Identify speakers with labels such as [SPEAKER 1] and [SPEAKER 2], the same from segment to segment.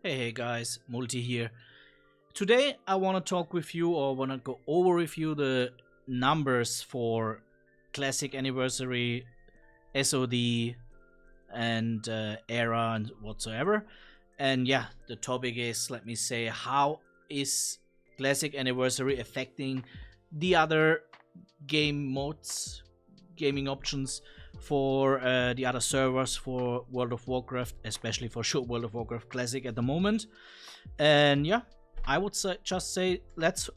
[SPEAKER 1] Hey guys, Multi here. Today I want to talk with you or want to go over with you the numbers for Classic Anniversary, SOD and Era and whatsoever. And yeah, the topic is, let me say, how is Classic Anniversary affecting the other game modes, gaming options for the other servers for World of Warcraft, especially for sure World of Warcraft Classic at the moment. And yeah, I would just say let's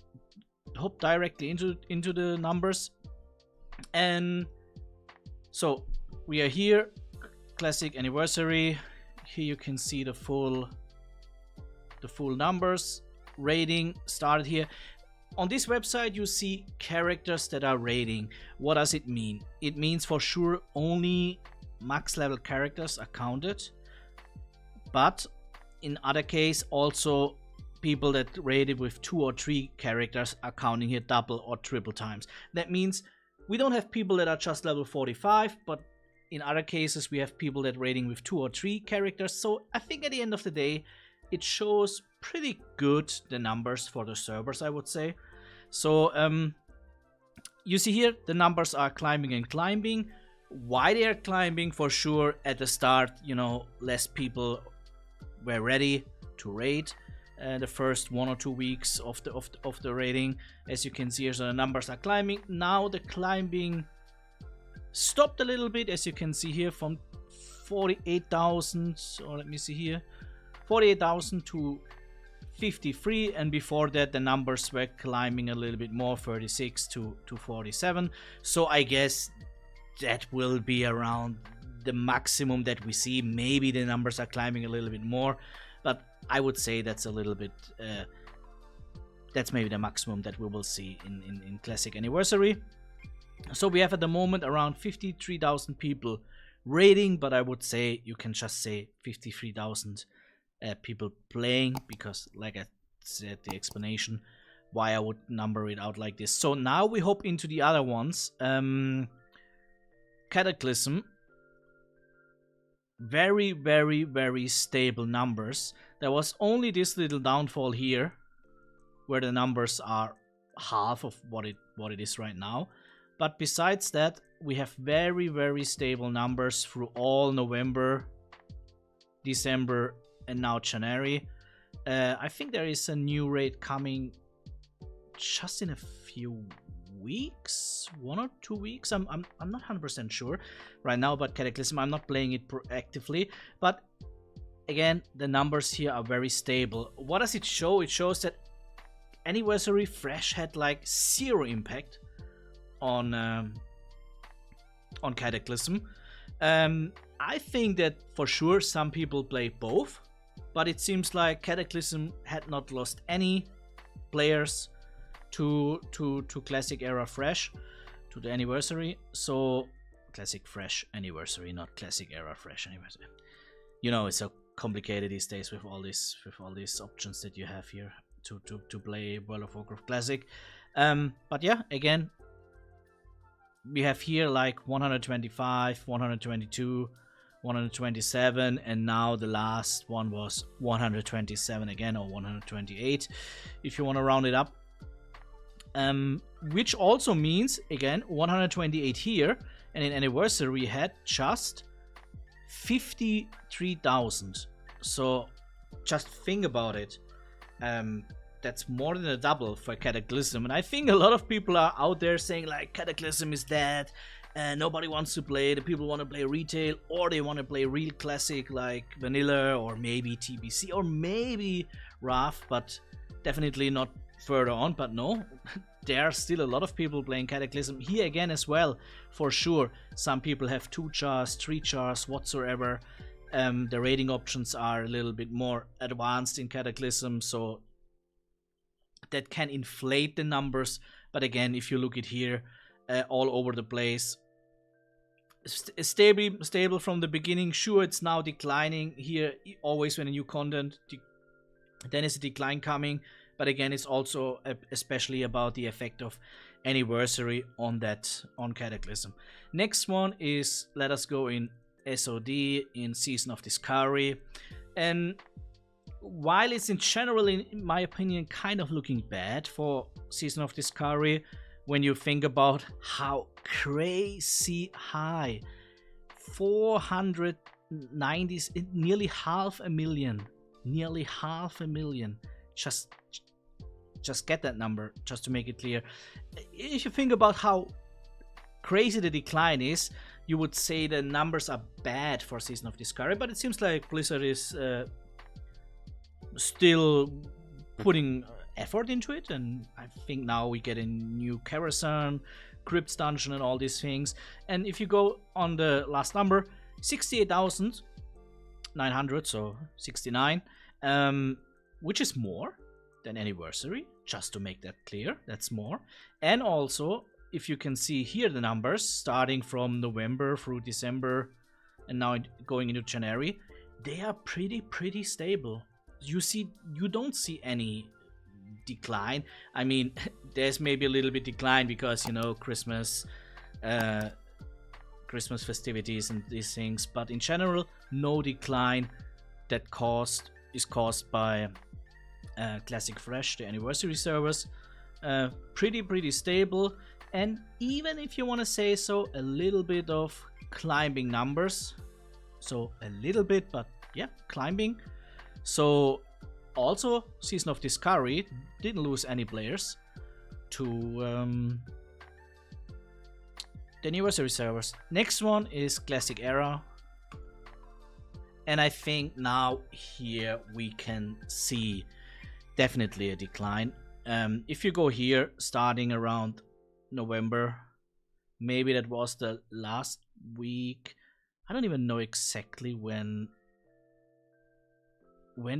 [SPEAKER 1] hop directly into the numbers. And so we are here, Classic Anniversary. Here you can see the full numbers. Rating started here. On this website you see characters that are rating. What does it mean? It means for sure only max level characters are counted, but in other case also people that rated with 2 or 3 characters are counting here double or triple times. That means we don't have people that are just level 45, but in other cases we have people that rating with 2 or 3 characters. So I think at the end of the day it shows pretty good the numbers for the servers, I would say. So you see here the numbers are climbing and climbing. Why they are climbing? For sure at the start, you know, less people were ready to raid the first 1 or 2 weeks of the raiding. As you can see here, so the numbers are climbing. Now the climbing stopped a little bit, as you can see here, from 48,000, or let me see here, 48,000 to 53, and before that the numbers were climbing a little bit more, 36 to 47. So I guess that will be around the maximum that we see. Maybe the numbers are climbing a little bit more, but I would say that's a little bit that's maybe the maximum that we will see in Classic Anniversary. So we have at the moment around 53,000 people raiding, but I would say you can just say 53,000 people playing, because like I said, the explanation why I would number it out like this. So now we hop into the other ones. Cataclysm, very stable numbers. There was only this little downfall here where the numbers are half of what it is right now, but besides that we have very stable numbers through all November, December and now January. I think there is a new raid coming just in a few weeks, 1 or 2 weeks. I'm not 100% sure right now about Cataclysm. I'm not playing it proactively, but again the numbers here are very stable. What does it show? It shows that Anniversary Fresh had like 0 impact on Cataclysm. I think that for sure some people play both, but it seems like Cataclysm had not lost any players to Classic Era Fresh, to the Anniversary. So Classic Fresh Anniversary, not Classic Era Fresh Anniversary. You know, it's so complicated these days with all these options that you have here to play World of Warcraft Classic. But yeah, again, we have here like 125, 122, 127, and now the last one was 127 again, or 128 if you want to round it up. Which also means again 128 here, and in Anniversary we had just 53,000. So just think about it. That's more than a double for Cataclysm, and I think a lot of people are out there saying like Cataclysm is dead and nobody wants to play. The people want to play retail, or they want to play real classic like vanilla, or maybe TBC, or maybe RAF, but definitely not further on. But no, there are still a lot of people playing Cataclysm here again as well, for sure. Some people have 2 chars, 3 chars, whatsoever. The rating options are a little bit more advanced in Cataclysm, so that can inflate the numbers. But again, if you look at here, all over the place, stable from the beginning. Sure, it's now declining here. Always when a new content, then is a decline coming. But again, it's also especially about the effect of Anniversary on Cataclysm. Next one is, let us go in SOD, in Season of Discovery. And while it's in general, in my opinion, kind of looking bad for Season of Discovery, when you think about how crazy high 490, nearly half a million, just get that number, just to make it clear. If you think about how crazy the decline is, you would say the numbers are bad for Season of Discovery, but it seems like Blizzard is still putting effort into it, and I think now we get a new Karazhan, Crypts Dungeon and all these things. And if you go on the last number, 68,900, so 69, which is more than Anniversary, just to make that clear, that's more. And also, if you can see here the numbers, starting from November through December, and now going into January, they are pretty stable. You don't see any decline. I mean, there's maybe a little bit decline because, you know, Christmas festivities and these things, but in general, no decline that is caused by Classic Fresh, the Anniversary servers. Pretty stable, and even if you want to say so, a little bit of climbing numbers. So a little bit, but yeah, climbing. So also, Season of Discovery didn't lose any players to the Anniversary servers. Next one is Classic Era, and I think now here we can see definitely a decline. If you go here, starting around November, maybe that was the last week. I don't even know exactly when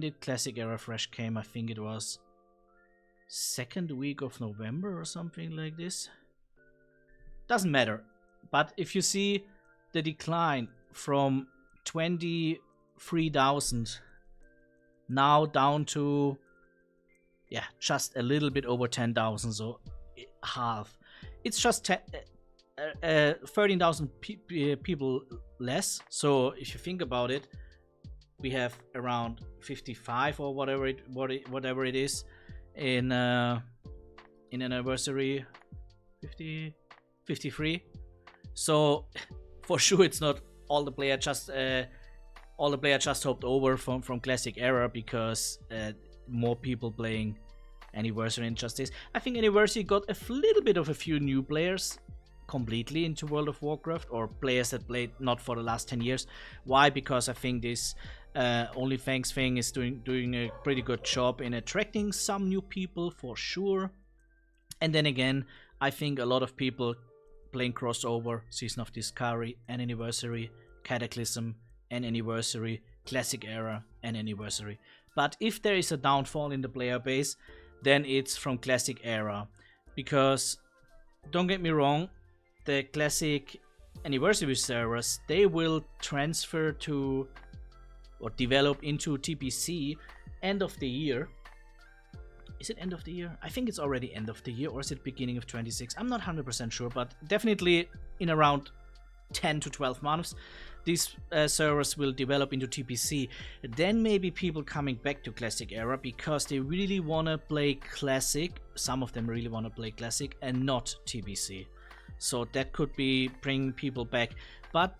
[SPEAKER 1] did Classic Era Fresh came. I think it was second week of November or something like this. Doesn't matter. But if you see the decline from 23,000 now down to, yeah, just a little bit over 10,000, so half. It's just 13,000 people less. So if you think about it, we have around 55 or whatever it is in Anniversary, 53. So for sure it's not all the player just hopped over from Classic Era because more people playing Anniversary and just this. I think Anniversary got a little bit of a few new players completely into World of Warcraft, or players that played not for the last 10 years. Why? Because I think this OnlyFans thing is doing a pretty good job in attracting some new people for sure. And then again, I think a lot of people playing crossover, Season of Discovery and Anniversary, Cataclysm and Anniversary, Classic Era and Anniversary. But if there is a downfall in the player base, then it's from Classic Era. Because, don't get me wrong, the Classic Anniversary servers, they will transfer to or develop into TPC end of the year. Is it end of the year? I think it's already end of the year, or is it beginning of 26? I'm not 100% sure, but definitely in around 10 to 12 months, these servers will develop into TPC. Then maybe people coming back to Classic Era because they really want to play Classic. Some of them really want to play Classic and not TPC. So that could be bringing people back. But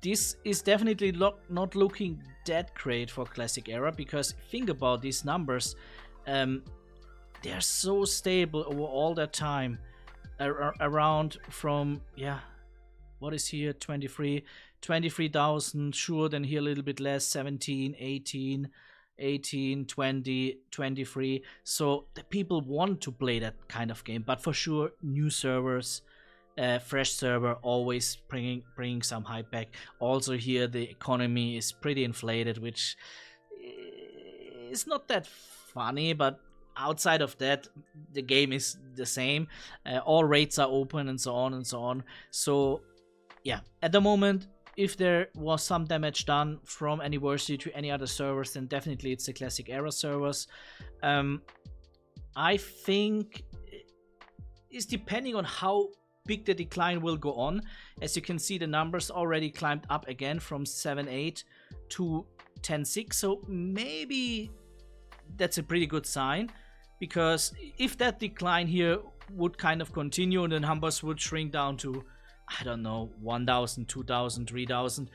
[SPEAKER 1] this is definitely not looking that great for Classic Era, because think about these numbers. They're so stable over all that time. Around from, yeah, what is here, 23,000, sure, then here a little bit less, 17, 18, 20, 23. So the people want to play that kind of game, but for sure, new servers, fresh server, always bringing some hype back. Also here, the economy is pretty inflated, which is not that funny, but outside of that, the game is the same. All rates are open and so on and so on. So yeah, at the moment, if there was some damage done from Anniversary to any other servers, then definitely it's the Classic Era servers. I think it's depending on how big the decline will go on. As you can see, the numbers already climbed up again from 7.8 to 10.6. So maybe that's a pretty good sign, because if that decline here would kind of continue and the numbers would shrink down to, I don't know, 1,000, 2,000, 3,000,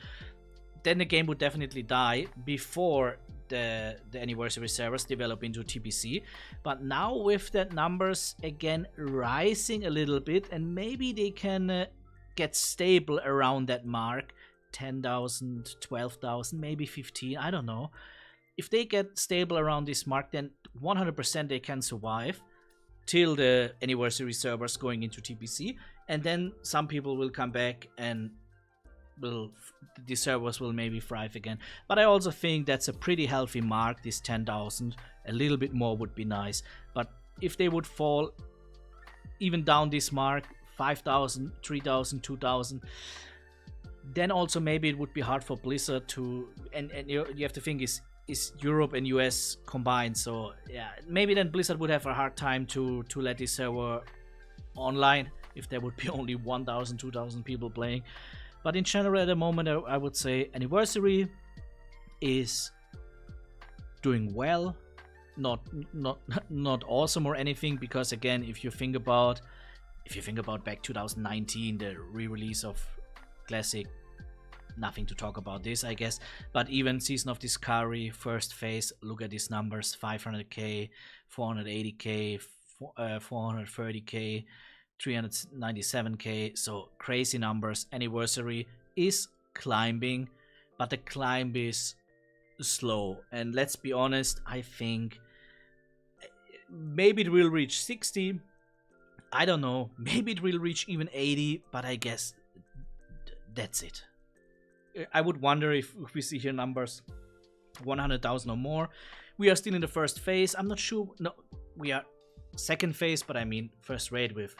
[SPEAKER 1] then the game would definitely die before the anniversary servers develop into TBC. But now with that numbers again rising a little bit, and maybe they can get stable around that mark, 10,000, 12,000, maybe 15, I don't know. If they get stable around this mark, then 100% they can survive till the anniversary servers going into TBC, and then some people will come back and the servers will maybe thrive again. But I also think that's a pretty healthy mark, this 10,000. A little bit more would be nice, but if they would fall even down this mark, 5,000, 3,000, 2,000, then also maybe it would be hard for Blizzard to, and you have to think is Europe and US combined, so yeah, maybe then Blizzard would have a hard time to let this server online if there would be only 1,000, 2,000 people playing. But in general, at the moment, I would say Anniversary is doing well, not awesome or anything, because again, if you think about back 2019, the re-release of Classic, nothing to talk about this, I guess. But even Season of Discovery, first phase, look at these numbers: 500k, 480k, 430k, 397k, so crazy numbers. Anniversary is climbing, but the climb is slow, and let's be honest, I think maybe it will reach 60, I don't know, maybe it will reach even 80, but I guess that's it. I would wonder if we see here numbers 100,000 or more. We are still in the first phase. I'm not sure, no, we are second phase, but I mean first raid with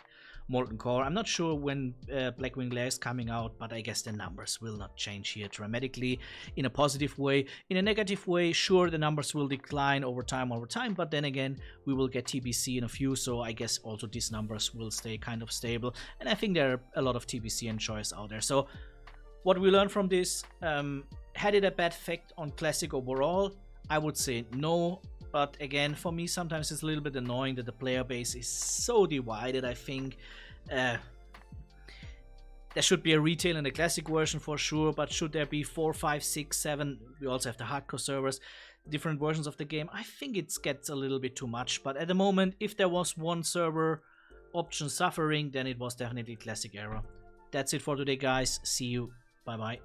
[SPEAKER 1] Molten Core. I'm not sure when Blackwing Lair is coming out, but I guess the numbers will not change here dramatically in a positive way. In a negative way, sure, the numbers will decline over time, but then again, we will get TBC in a few, so I guess also these numbers will stay kind of stable. And I think there are a lot of TBC enjoyers out there. So what we learned from this, had it a bad effect on Classic overall? I would say no. But again, for me, sometimes it's a little bit annoying that the player base is so divided. I think there should be a retail and a classic version for sure, but should there be 4, 5, 6, 7, we also have the hardcore servers, different versions of the game? I think it gets a little bit too much. But at the moment, if there was one server option suffering, then it was definitely classic era. That's it for today, guys. See you. Bye-bye.